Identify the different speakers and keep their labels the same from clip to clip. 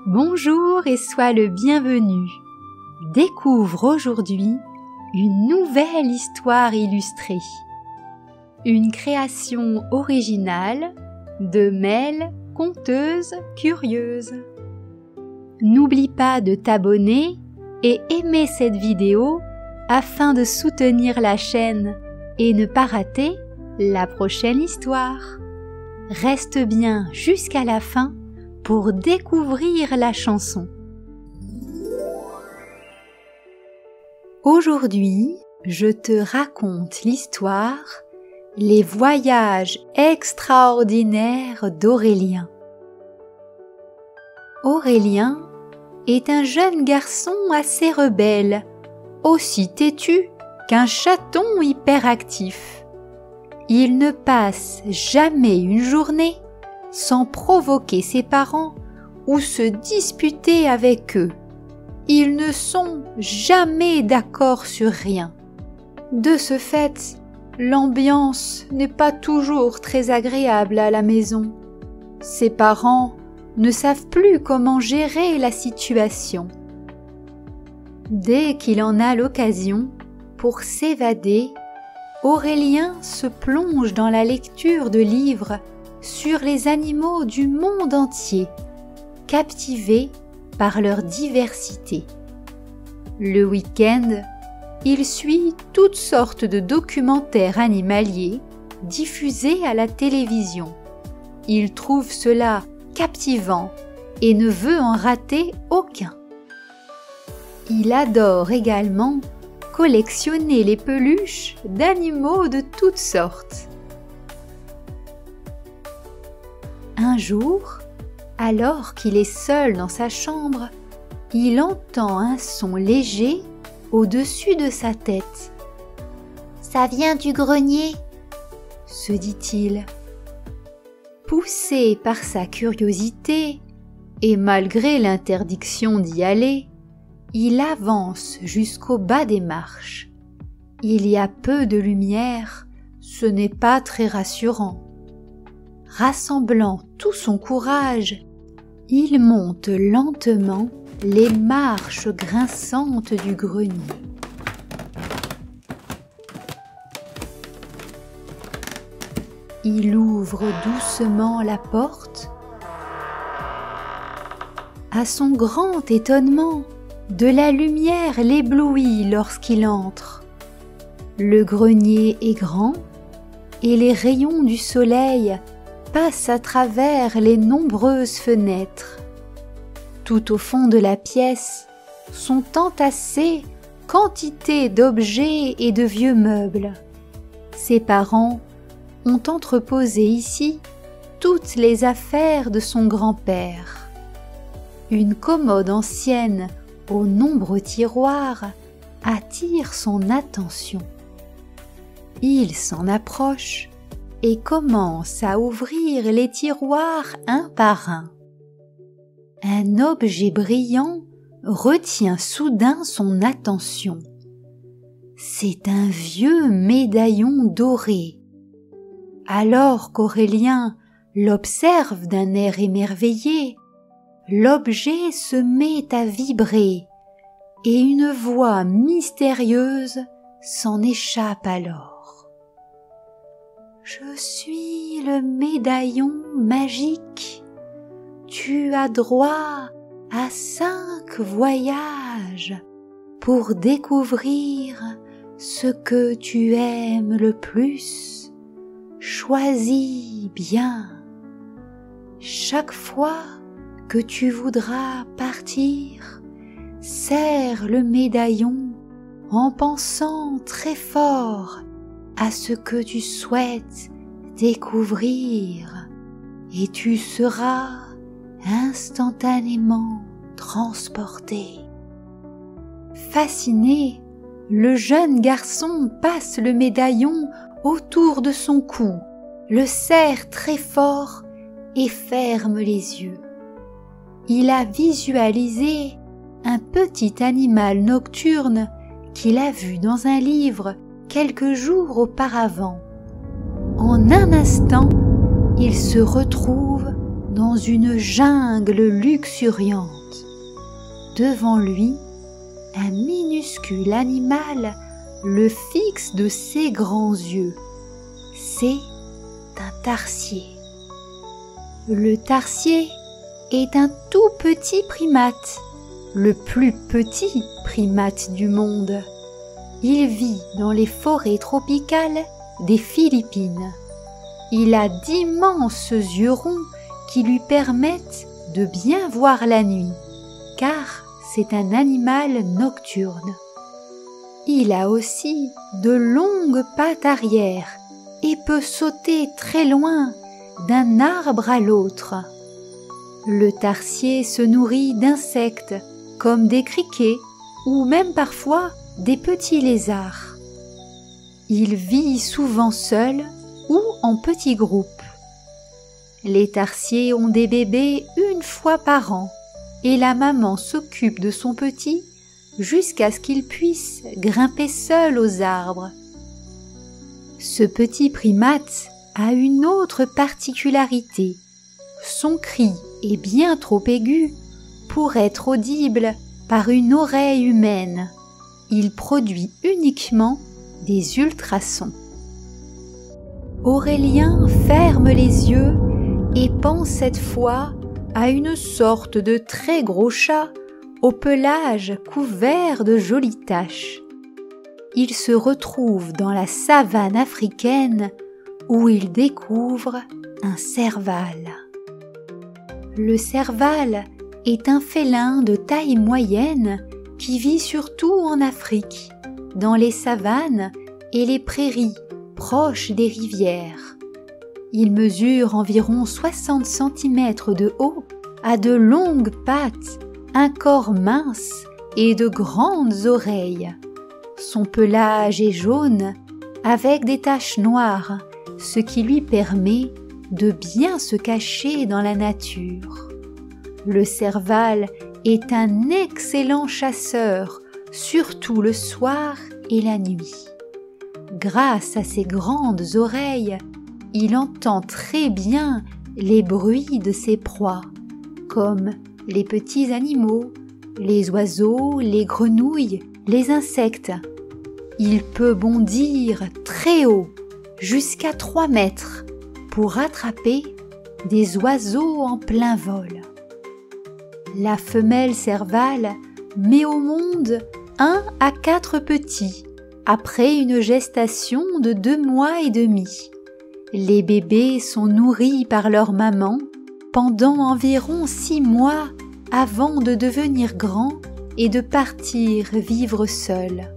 Speaker 1: Bonjour et sois le bienvenu. Découvre aujourd'hui une nouvelle histoire illustrée. Une création originale de Mel, conteuse curieuse. N'oublie pas de t'abonner et aimer cette vidéo afin de soutenir la chaîne et ne pas rater la prochaine histoire. Reste bien jusqu'à la fin pour découvrir la chanson. Aujourd'hui, je te raconte l'histoire « Les voyages extraordinaires d'Aurélien ». Aurélien est un jeune garçon assez rebelle, aussi têtu qu'un chaton hyperactif. Il ne passe jamais une journée sans provoquer ses parents ou se disputer avec eux. Ils ne sont jamais d'accord sur rien. De ce fait, l'ambiance n'est pas toujours très agréable à la maison. Ses parents ne savent plus comment gérer la situation. Dès qu'il en a l'occasion, pour s'évader, Aurélien se plonge dans la lecture de livres sur les animaux du monde entier, captivés par leur diversité. Le week-end, il suit toutes sortes de documentaires animaliers diffusés à la télévision. Il trouve cela captivant et ne veut en rater aucun. Il adore également collectionner les peluches d'animaux de toutes sortes. Un jour, alors qu'il est seul dans sa chambre, il entend un son léger au-dessus de sa tête. « Ça vient du grenier !» se dit-il. Poussé par sa curiosité, et malgré l'interdiction d'y aller, il avance jusqu'au bas des marches. Il y a peu de lumière, ce n'est pas très rassurant. Rassemblant tout son courage, il monte lentement les marches grinçantes du grenier. Il ouvre doucement la porte. À son grand étonnement, de la lumière l'éblouit lorsqu'il entre. Le grenier est grand et les rayons du soleil passent à travers les nombreuses fenêtres. Tout au fond de la pièce sont entassés quantité d'objets et de vieux meubles. Ses parents ont entreposé ici toutes les affaires de son grand-père. Une commode ancienne aux nombreux tiroirs attire son attention. Il s'en approche et commence à ouvrir les tiroirs un par un. Un objet brillant retient soudain son attention. C'est un vieux médaillon doré. Alors qu'Aurélien l'observe d'un air émerveillé, l'objet se met à vibrer et une voix mystérieuse s'en échappe alors. « Je suis le médaillon magique. Tu as droit à 5 voyages pour découvrir ce que tu aimes le plus. Choisis bien. Chaque fois que tu voudras partir, serre le médaillon en pensant très fort à ce que tu souhaites découvrir et tu seras instantanément transporté. » Fasciné, le jeune garçon passe le médaillon autour de son cou, le serre très fort et ferme les yeux. Il a visualisé un petit animal nocturne qu'il a vu dans un livre quelques jours auparavant. En un instant, il se retrouve dans une jungle luxuriante. Devant lui, un minuscule animal le fixe de ses grands yeux. C'est un tarsier. Le tarsier est un tout petit primate, le plus petit primate du monde. Il vit dans les forêts tropicales des Philippines. Il a d'immenses yeux ronds qui lui permettent de bien voir la nuit, car c'est un animal nocturne. Il a aussi de longues pattes arrière et peut sauter très loin d'un arbre à l'autre. Le tarsier se nourrit d'insectes comme des criquets ou même parfois des petits lézards. Il vit souvent seul ou en petits groupes. Les tarsiers ont des bébés une fois par an et la maman s'occupe de son petit jusqu'à ce qu'il puisse grimper seul aux arbres. Ce petit primate a une autre particularité. Son cri est bien trop aigu pour être audible par une oreille humaine. Il produit uniquement des ultrasons. Aurélien ferme les yeux et pense cette fois à une sorte de très gros chat au pelage couvert de jolies taches. Il se retrouve dans la savane africaine où il découvre un serval. Le serval est un félin de taille moyenne qui vit surtout en Afrique, dans les savanes et les prairies proches des rivières. Il mesure environ 60 cm de haut, a de longues pattes, un corps mince et de grandes oreilles. Son pelage est jaune avec des taches noires, ce qui lui permet de bien se cacher dans la nature. Le serval est un excellent chasseur, surtout le soir et la nuit. Grâce à ses grandes oreilles, il entend très bien les bruits de ses proies, comme les petits animaux, les oiseaux, les grenouilles, les insectes. Il peut bondir très haut, jusqu'à 3 mètres, pour attraper des oiseaux en plein vol. La femelle serval met au monde 1 à 4 petits, après une gestation de 2 mois et demi. Les bébés sont nourris par leur maman pendant environ 6 mois avant de devenir grands et de partir vivre seuls.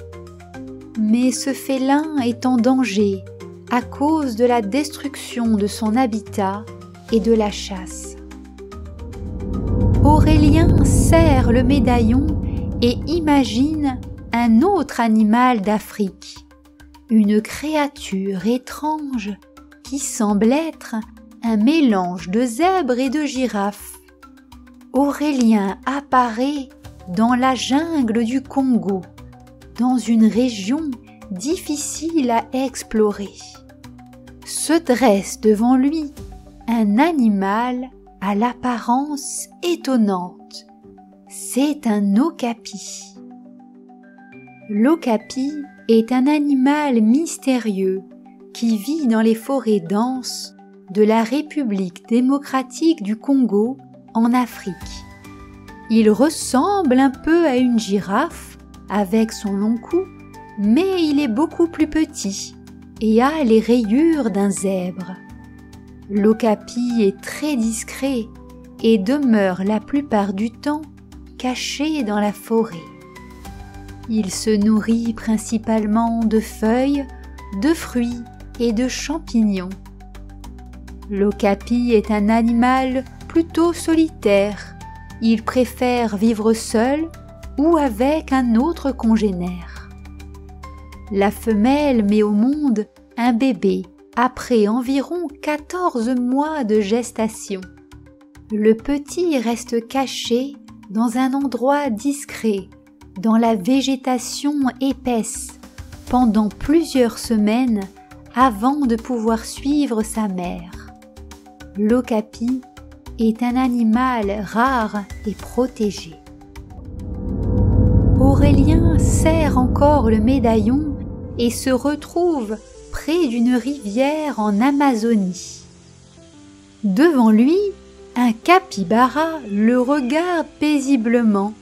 Speaker 1: Mais ce félin est en danger à cause de la destruction de son habitat et de la chasse. Aurélien serre le médaillon et imagine un autre animal d'Afrique, une créature étrange qui semble être un mélange de zèbre et de girafe. Aurélien apparaît dans la jungle du Congo, dans une région difficile à explorer. Se dresse devant lui un animal à l'apparence étonnante. C'est un okapi. L'okapi est un animal mystérieux qui vit dans les forêts denses de la République démocratique du Congo en Afrique. Il ressemble un peu à une girafe avec son long cou, mais il est beaucoup plus petit et a les rayures d'un zèbre. L'okapi est très discret et demeure la plupart du temps caché dans la forêt. Il se nourrit principalement de feuilles, de fruits et de champignons. L'okapi est un animal plutôt solitaire. Il préfère vivre seul ou avec un autre congénère. La femelle met au monde un bébé après environ 14 mois de gestation. Le petit reste caché dans un endroit discret, dans la végétation épaisse, pendant plusieurs semaines avant de pouvoir suivre sa mère. L'okapi est un animal rare et protégé. Aurélien serre encore le médaillon et se retrouve près d'une rivière en Amazonie. Devant lui, un capybara le regarde paisiblement.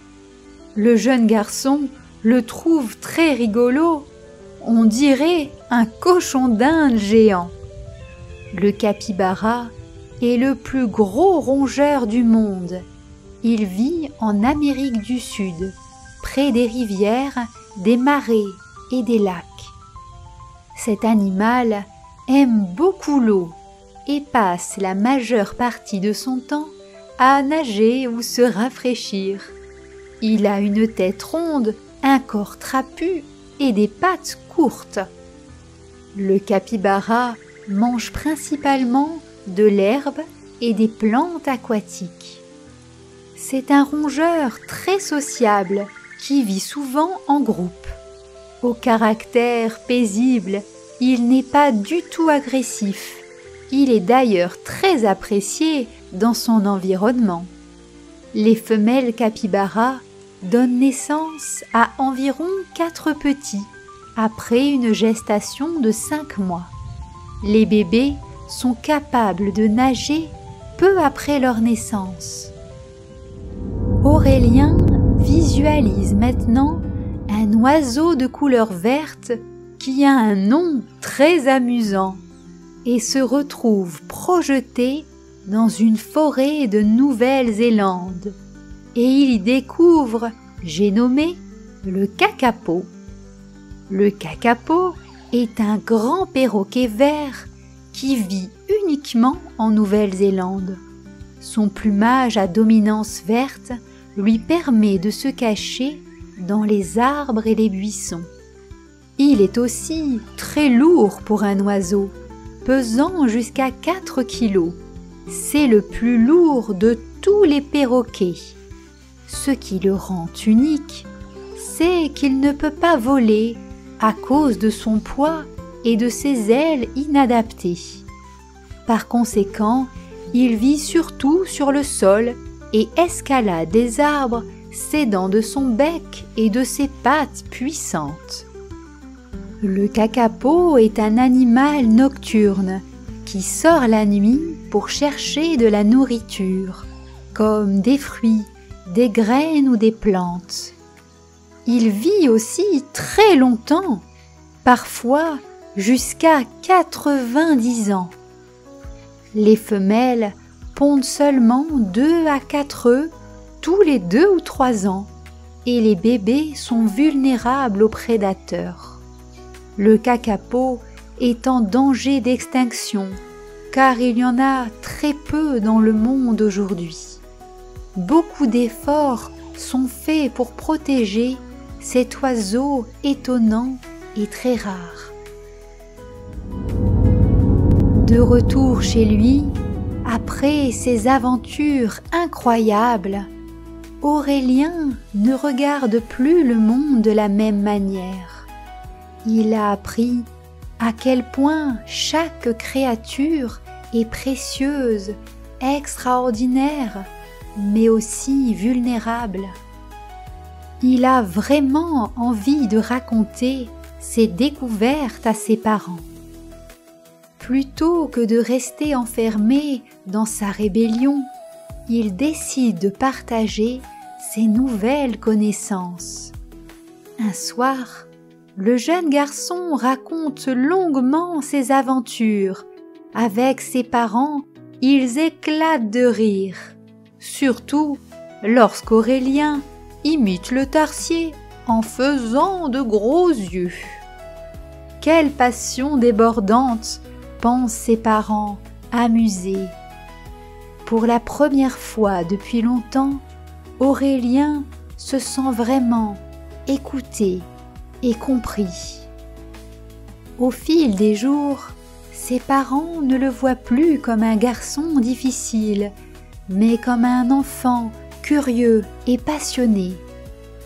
Speaker 1: Le jeune garçon le trouve très rigolo, on dirait un cochon d'Inde géant. Le capybara est le plus gros rongeur du monde. Il vit en Amérique du Sud, près des rivières, des marais et des lacs. Cet animal aime beaucoup l'eau et passe la majeure partie de son temps à nager ou se rafraîchir. Il a une tête ronde, un corps trapu et des pattes courtes. Le capybara mange principalement de l'herbe et des plantes aquatiques. C'est un rongeur très sociable qui vit souvent en groupe. Au caractère paisible, il n'est pas du tout agressif. Il est d'ailleurs très apprécié dans son environnement. Les femelles capybaras donnent naissance à environ 4 petits après une gestation de 5 mois. Les bébés sont capables de nager peu après leur naissance. Aurélien visualise maintenant un oiseau de couleur verte qui a un nom très amusant et se retrouve projeté dans une forêt de Nouvelle-Zélande. Et il y découvre, j'ai nommé, le kakapo. Le kakapo est un grand perroquet vert qui vit uniquement en Nouvelle-Zélande. Son plumage à dominance verte lui permet de se cacher dans les arbres et les buissons. Il est aussi très lourd pour un oiseau, pesant jusqu'à 4 kilos. C'est le plus lourd de tous les perroquets. Ce qui le rend unique, c'est qu'il ne peut pas voler à cause de son poids et de ses ailes inadaptées. Par conséquent, il vit surtout sur le sol et escalade des arbres, s'aidant de son bec et de ses pattes puissantes. Le kakapo est un animal nocturne qui sort la nuit pour chercher de la nourriture, comme des fruits, des graines ou des plantes. Il vit aussi très longtemps, parfois jusqu'à 90 ans. Les femelles pondent seulement 2 à 4 œufs tous les 2 ou 3 ans et les bébés sont vulnérables aux prédateurs. Le kakapo est en danger d'extinction car il y en a très peu dans le monde aujourd'hui. Beaucoup d'efforts sont faits pour protéger cet oiseau étonnant et très rare. De retour chez lui, après ses aventures incroyables, Aurélien ne regarde plus le monde de la même manière. Il a appris à quel point chaque créature est précieuse, extraordinaire, mais aussi vulnérable. Il a vraiment envie de raconter ses découvertes à ses parents. Plutôt que de rester enfermé dans sa rébellion, il décide de partager ses nouvelles connaissances. Un soir, le jeune garçon raconte longuement ses aventures. Avec ses parents, ils éclatent de rire. Surtout lorsqu'Aurélien imite le tarsier en faisant de gros yeux. Quelle passion débordante, pensent ses parents, amusés. Pour la première fois depuis longtemps, Aurélien se sent vraiment écouté et compris. Au fil des jours, ses parents ne le voient plus comme un garçon difficile, mais comme un enfant curieux et passionné.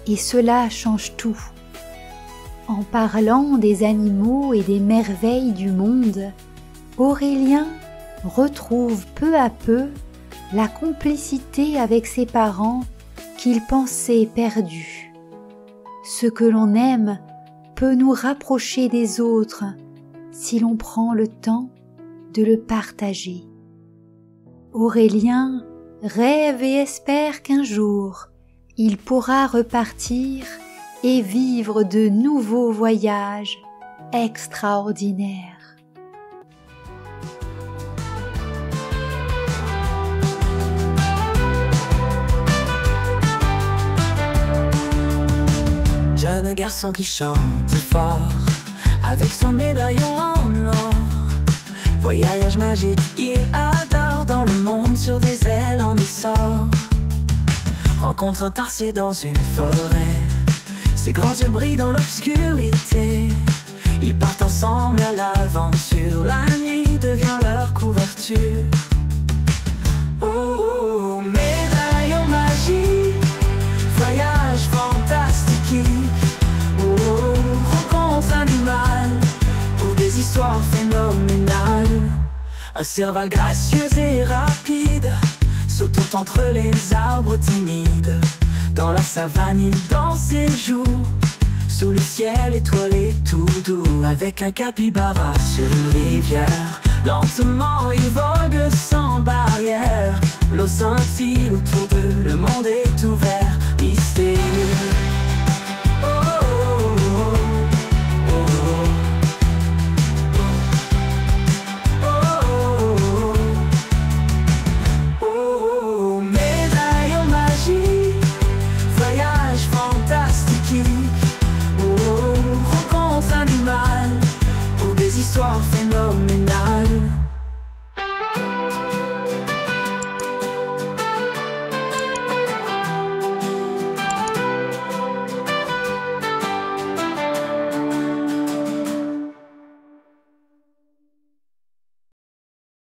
Speaker 1: Et cela change tout. En parlant des animaux et des merveilles du monde, Aurélien retrouve peu à peu la complicité avec ses parents qu'il pensait perdus. Ce que l'on aime peut nous rapprocher des autres si l'on prend le temps de le partager. Aurélien rêve et espère qu'un jour il pourra repartir et vivre de nouveaux voyages extraordinaires.
Speaker 2: Jeune garçon qui chante fort, avec son médaillon en or. Voyage magique, il adore dans le monde sur des ailes en essor. Rencontre un tarsier dans une forêt, ses grands yeux brillent dans l'obscurité. Ils partent ensemble à l'aventure, la nuit devient leur couverture. Oh, médaillon magique, voyage fantastique. Oh, rencontre animale, pour des histoires phénoménales. Un serval gracieux et rapide, sautant entre les arbres timides. Dans la savane il danse et joue, sous le ciel étoilé tout doux. Avec un capybara sur une rivière, lentement il vogue sans barrière. L'eau scintille autour de